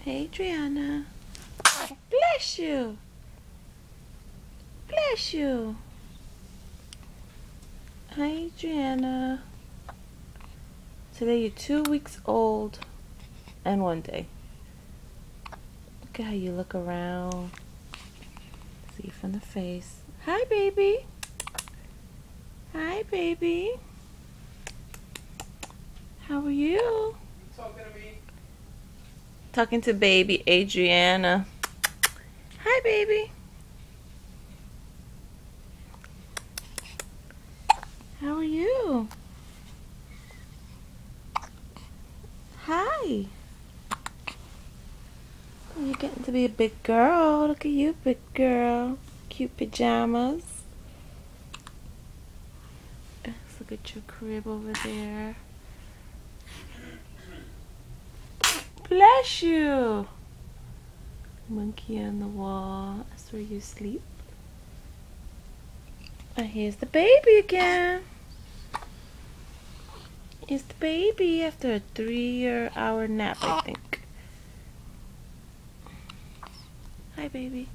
Hey, Adriana. Bless you. Bless you. Hi, Adriana. Today you're 2 weeks old and 1 day. Look at how you look around. See from the face. Hi, baby. Hi, baby. How are you? Talking to me? Talking to baby Adriana. Hi, baby. How are you? Hi. You're getting to be a big girl. Look at you, big girl. Cute pajamas. Let's look at your crib over there. Bless you. Monkey on the wall. That's where you sleep. And here's the baby again. Here's the baby after a 3-hour nap, I think. Hi, baby.